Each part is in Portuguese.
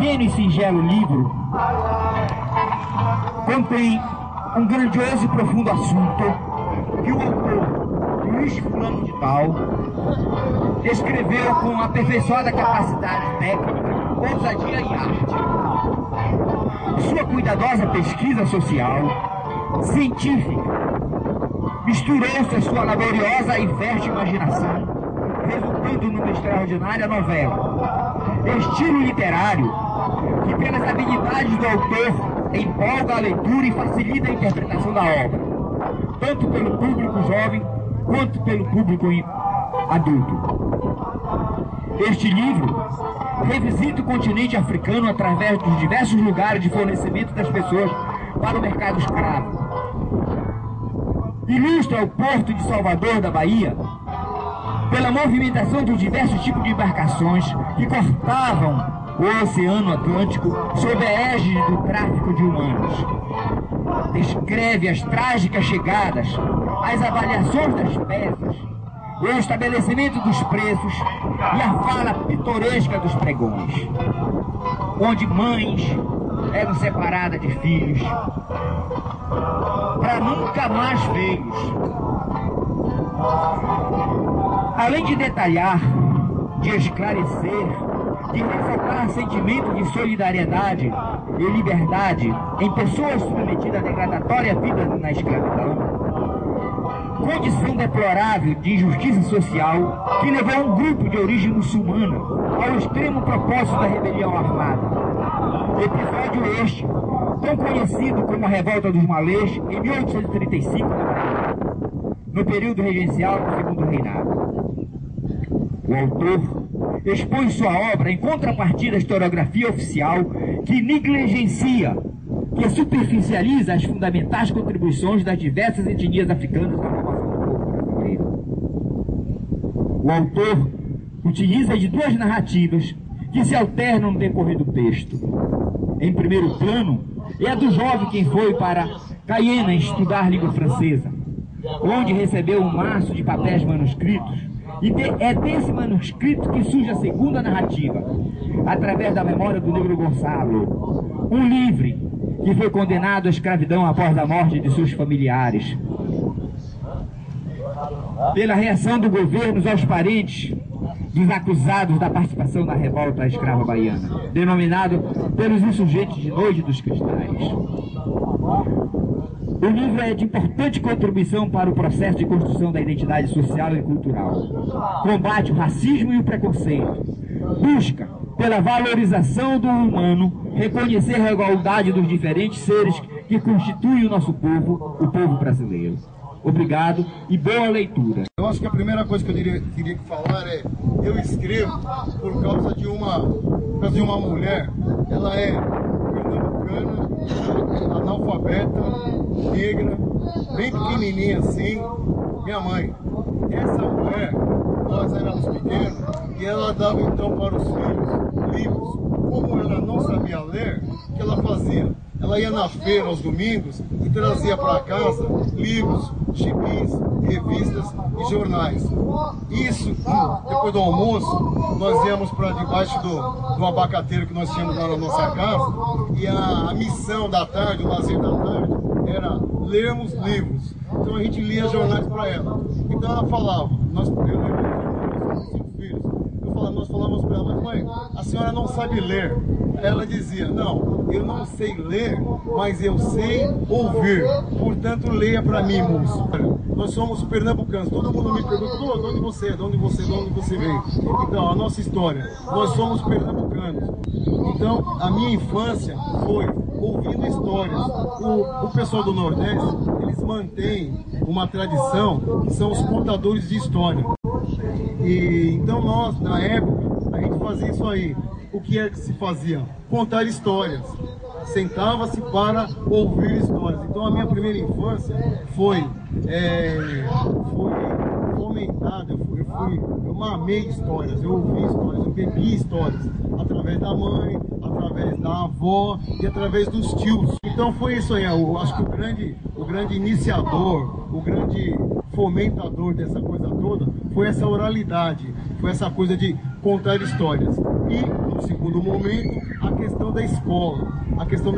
pequeno e singelo livro contém um grandioso e profundo assunto que o autor Luiz Fulano de Tal escreveu com aperfeiçoada capacidade técnica, ousadia e arte. Sua cuidadosa pesquisa social, científica, misturou-se a sua laboriosa e fértil imaginação, resultando numa extraordinária novela. Estilo literário que, pelas habilidades do autor, empolga a leitura e facilita a interpretação da obra, tanto pelo público jovem quanto pelo público adulto. Este livro revisita o continente africano através dos diversos lugares de fornecimento das pessoas para o mercado escravo. Ilustra o porto de Salvador da Bahia pela movimentação dos diversos tipos de embarcações que cortavam o Oceano Atlântico sob a égide do tráfico de humanos. Descreve as trágicas chegadas, as avaliações das peças, o estabelecimento dos preços e a fala pitoresca dos pregões, onde mães eram separadas de filhos para nunca mais vê-los. Além de detalhar, de esclarecer, de ressaltar sentimento de solidariedade e liberdade em pessoas submetidas à degradatória vida na escravidão, condição deplorável de injustiça social que levou um grupo de origem muçulmana ao extremo propósito da rebelião armada. Episódio este, tão conhecido como a Revolta dos Malês, em 1835, no período regencial do Segundo Reinado. O autor expõe sua obra em contrapartida à historiografia oficial que negligencia, que superficializa as fundamentais contribuições das diversas etnias africanas à formação do povo brasileiro. O autor utiliza de duas narrativas que se alternam no decorrer do texto. Em primeiro plano, é a do jovem que foi para Cayena estudar língua francesa, onde recebeu um maço de papéis manuscritos, e é manuscrito que surge a segunda narrativa, através da memória do negro Gonçalo, um livre que foi condenado à escravidão após a morte de seus familiares. Pela reação do governo aos parentes dos acusados da participação na revolta escrava baiana, denominado pelos insurgentes de Noite dos Cristais. O livro é de importante contribuição para o processo de construção da identidade social e cultural. Combate o racismo e o preconceito. Busca, pela valorização do humano, reconhecer a igualdade dos diferentes seres que constituem o nosso povo, o povo brasileiro. Obrigado e boa leitura. Eu acho que a primeira coisa que eu teria que falar é: eu escrevo por causa de uma mulher. Ela é pernambucana, analfabeta, negra, bem pequenininha assim, minha mãe. Essa mulher, nós éramos pequenos, e ela dava então para os filhos livros. Como ela não sabia ler, o que ela fazia? Ela ia na feira aos domingos e trazia para casa livros, gibis, revistas e jornais. Isso, depois do almoço, nós íamos para debaixo do abacateiro que nós tínhamos lá na nossa casa, e a missão da tarde, o lazer da tarde, era lermos livros. Então a gente lia jornais para ela. Então ela falava, nós falávamos para ela: mas mãe, a senhora não sabe ler. Ela dizia: não, eu não sei ler, mas eu sei ouvir, portanto leia para mim, moço. Nós somos pernambucanos, todo mundo me pergunta: de onde você é, de onde você veio? Então, a nossa história, nós somos pernambucanos. Então, a minha infância foi ouvindo histórias. O pessoal do Nordeste, eles mantêm uma tradição que são os contadores de história. E então nós, na época, a gente fazia isso aí. O que é que se fazia? Contar histórias. Sentava-se para ouvir histórias. Então a minha primeira infância foi fomentada. Eu mamei histórias, eu ouvi histórias, eu bebi histórias. Através da mãe, através da avó e através dos tios. Então foi isso aí. Eu acho que o grande iniciador, o grande fomentador dessa coisa toda foi essa oralidade, foi essa coisa de contar histórias. E no segundo momento, a questão da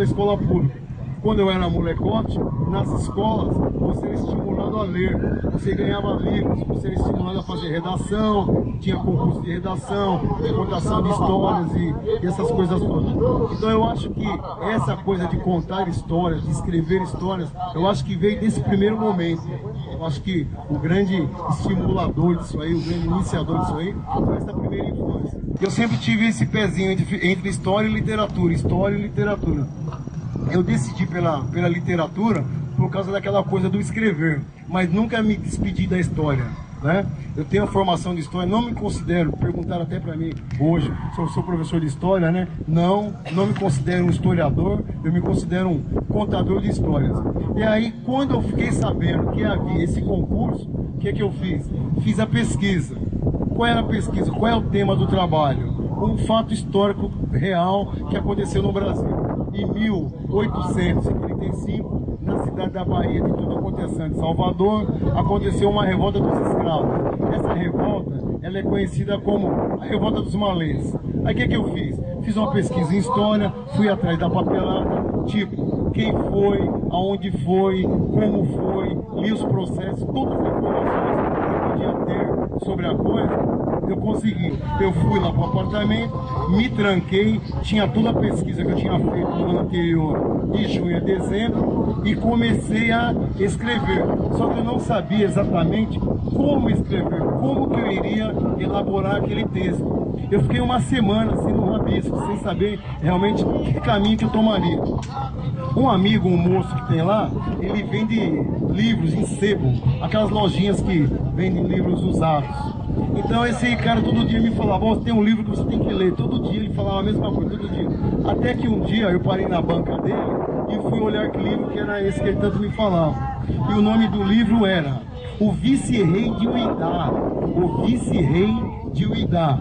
escola pública. Quando eu era molecote, nas escolas, você era estimulado a ler, você ganhava livros, você era estimulado a fazer redação, tinha concurso de redação, contação de histórias e essas coisas todas. Então eu acho que essa coisa de contar histórias, de escrever histórias, eu acho que veio desse primeiro momento. Eu acho que o grande estimulador disso aí, o grande iniciador disso aí, foi essa primeira infância. Eu sempre tive esse pezinho entre história e literatura, Eu decidi pela literatura por causa daquela coisa do escrever, mas nunca me despedi da história, né? Eu tenho a formação de história, não me considero, perguntaram até para mim hoje, se eu sou professor de história, né? Não me considero um historiador, eu me considero um contador de histórias. E aí, quando eu fiquei sabendo que havia esse concurso, o que eu fiz? Fiz a pesquisa. Qual era a pesquisa? Qual é o tema do trabalho? Um fato histórico real que aconteceu no Brasil. Em 1835, na cidade da Bahia, de tudo acontecendo em Salvador, aconteceu uma revolta dos escravos. Essa revolta, ela é conhecida como a revolta dos malês. Aí o que eu fiz? Fiz uma pesquisa em história, fui atrás da papelada, tipo, quem foi, aonde foi, como foi, li os processos, todas as informações que eu podia ter sobre a coisa. Eu consegui, eu fui lá para o apartamento, me tranquei, tinha toda a pesquisa que eu tinha feito no ano anterior, de junho a dezembro, e comecei a escrever. Só que eu não sabia exatamente como escrever, como que eu iria elaborar aquele texto. Eu fiquei uma semana assim no rabisco, sem saber realmente que caminho que eu tomaria. Um amigo, um moço que tem lá, ele vende livros em sebo, aquelas lojinhas que vendem livros usados. Então esse cara todo dia me falava, você tem um livro que você tem que ler. Todo dia ele falava a mesma coisa, todo dia. Até que um dia eu parei na banca dele e fui olhar que livro que era esse que ele tanto me falava. E o nome do livro era O Vice-Rei de Uidá. O Vice-Rei de Uidá.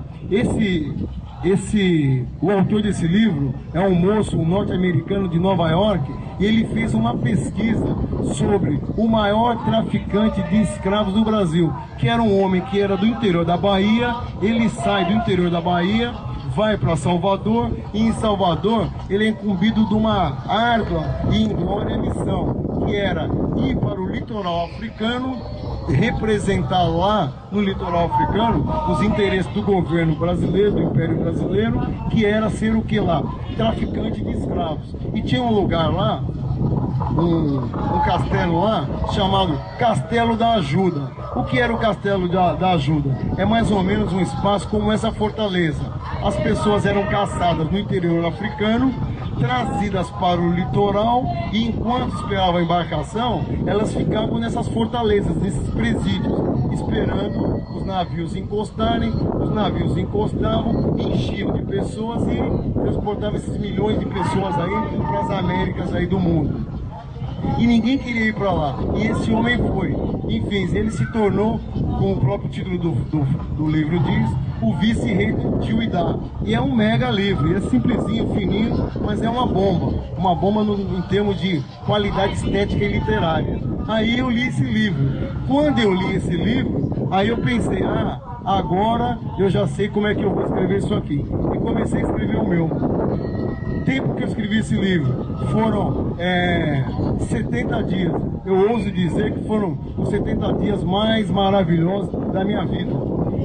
O autor desse livro é um moço, um norte-americano de Nova York, e ele fez uma pesquisa sobre o maior traficante de escravos do Brasil, que era um homem que era do interior da Bahia. Ele sai do interior da Bahia, vai para Salvador, e em Salvador ele é incumbido de uma árdua e inglória missão, que era ir para o litoral africano, representar lá no litoral africano os interesses do governo brasileiro, do Império Brasileiro, que era ser o que lá? Traficante de escravos. E tinha um lugar lá, um castelo lá, chamado Castelo da Ajuda. O que era o Castelo da Ajuda? É mais ou menos um espaço como essa fortaleza. As pessoas eram caçadas no interior africano, trazidas para o litoral, e enquanto esperavam a embarcação, elas ficavam nessas fortalezas, nesses presídios, esperando os navios encostarem. Os navios encostavam, enchiam de pessoas e transportavam esses milhões de pessoas aí para as Américas aí do mundo. E ninguém queria ir para lá, e esse homem foi. Enfim, ele se tornou, como o próprio título do livro diz, o Vice-Rei de Uidá. E é um mega livro, é simplesinho, fininho, mas é uma bomba em termos de qualidade estética e literária. Aí eu li esse livro. Quando eu li esse livro, aí eu pensei, agora eu já sei como é que eu vou escrever isso aqui. E comecei a escrever o meu. O tempo que eu escrevi esse livro foram 70 dias. Eu ouso dizer que foram os 70 dias mais maravilhosos da minha vida.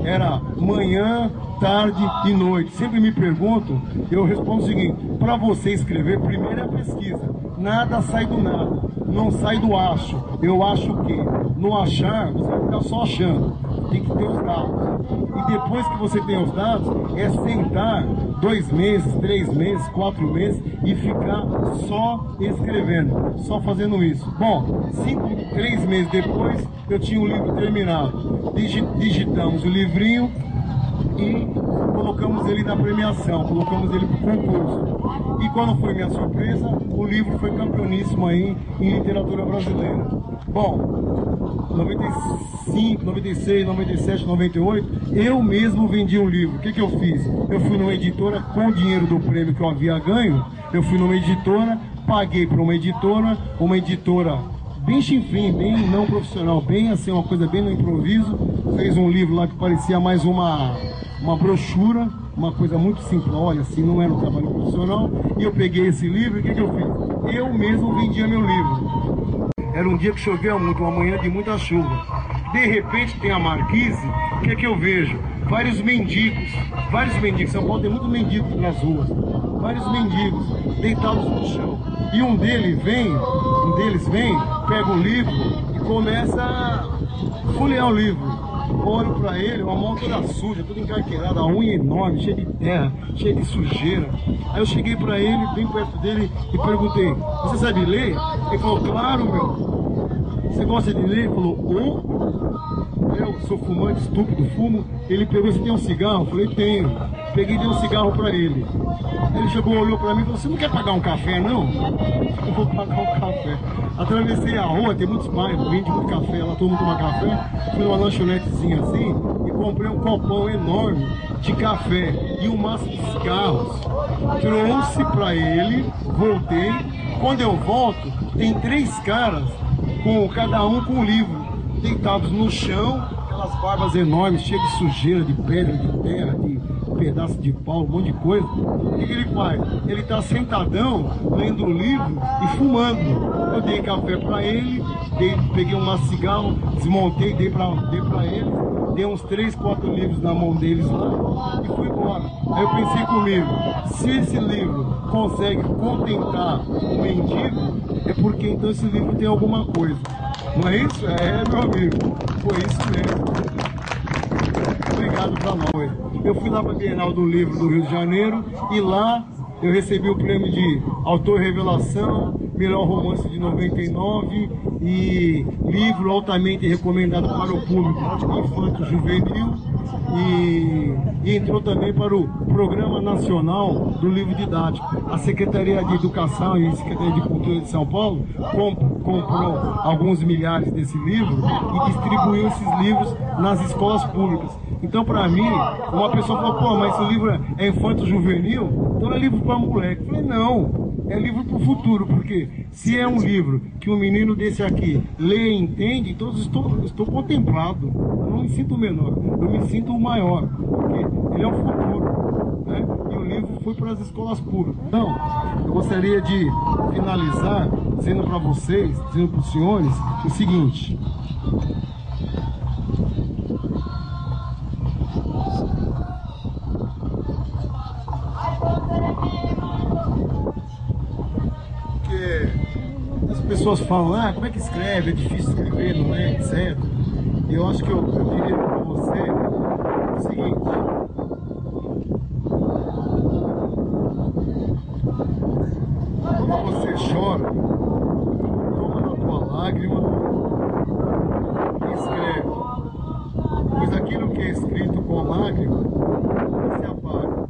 Era manhã, tarde e noite. Sempre me perguntam, eu respondo o seguinte: para você escrever, primeiro é a pesquisa. Nada sai do nada, não sai do acho. Eu acho o quê? No achar, você vai ficar só achando. Tem que ter os dados. E depois que você tem os dados, é sentar 2 meses, 3 meses, 4 meses e ficar só escrevendo, só fazendo isso. Bom, 3 meses depois, eu tinha o livro terminado. Digitamos o livrinho e colocamos ele na premiação, colocamos ele para o concurso. E quando foi minha surpresa, o livro foi campeoníssimo aí em literatura brasileira. Bom, 95, 96, 97, 98, eu mesmo vendi um livro. O que eu fiz? Eu fui numa editora com o dinheiro do prêmio que eu havia ganho, eu fui numa editora, paguei para uma editora bem chinfrim, bem não profissional, bem assim, uma coisa bem no improviso, fez um livro lá que parecia mais uma brochura, uma coisa muito simplória, assim, não era um trabalho profissional. E eu peguei esse livro e o que eu fiz? Eu mesmo vendia meu livro. Era um dia que choveu muito, uma manhã de muita chuva. De repente tem a marquise, o que eu vejo? Vários mendigos. São Paulo tem muitos mendigos nas ruas. Vários mendigos deitados no chão. E um deles vem, pega o livro e começa a folhear o livro. Olho pra ele, uma mão toda suja, toda encarqueirada, a unha enorme, cheia de terra, cheia de sujeira. Aí eu cheguei pra ele, bem perto dele, e perguntei: você sabe ler? Ele falou: claro, meu. Você gosta de ler? Ele falou: eu sou fumante, estúpido, fumo. Ele pegou: você tem um cigarro? Eu falei: tenho. Peguei e dei um cigarro pra ele. Ele chegou, olhou pra mim e falou: você não quer pagar um café, não? Eu vou pagar um café. Atravessei a rua, tem muitos bairros, vende muito café, lá todo mundo toma café. Fui numa lanchonetezinha assim e comprei um copão enorme de café e um maço de cigarros. Trouxe pra ele, voltei. Quando eu volto, tem 3 caras, cada um com um livro, deitados no chão, aquelas barbas enormes, cheias de sujeira, de pedra, de terra, de pedaço de pau, um monte de coisa. O que ele faz? Ele tá sentadão, lendo o livro e fumando. Eu dei café pra ele, peguei um maço de cigarro, desmontei, dei pra ele, dei uns 3, 4 livros na mão deles lá e fui embora. Aí eu pensei comigo: se esse livro consegue contentar o mendigo, é porque então esse livro tem alguma coisa. Não é isso? É, meu amigo, foi isso mesmo. Obrigado pra nós. Eu fui lá para a Bienal do Livro do Rio de Janeiro e lá eu recebi o prêmio de Autor Revelação, melhor romance de 99 e livro altamente recomendado para o público infanto juvenil e entrou também para o Programa Nacional do Livro Didático. A Secretaria de Educação e a Secretaria de Cultura de São Paulo comprou alguns milhares desse livro e distribuiu esses livros nas escolas públicas. Então, para mim, uma pessoa falou: pô, mas esse livro é infanto-juvenil, então é livro para moleque. Eu falei: não, é livro para o futuro, porque se é um livro que um menino desse aqui lê e entende, então eu estou contemplado. Eu não me sinto menor, eu me sinto o maior, porque ele é o futuro, né? E o livro foi para as escolas públicas. Então, eu gostaria de finalizar dizendo para vocês, dizendo para os senhores, o seguinte: as pessoas falam: como é que escreve, é difícil escrever, não é, etc. E eu acho que eu diria para você o seguinte: quando você chora, toma na tua lágrima e escreve, pois aquilo que é escrito com lágrima se apaga.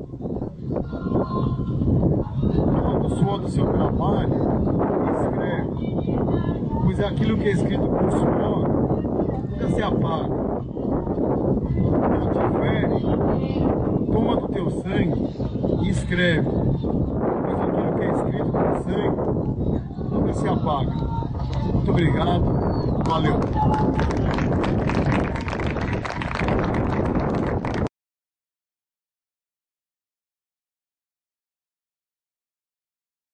Toma o suor do seu trabalho e escreve, pois aquilo que é escrito com suor nunca se apaga. Não te fere, toma do teu sangue e escreve, pois aquilo que é escrito com sangue nunca se apaga. Muito obrigado, valeu.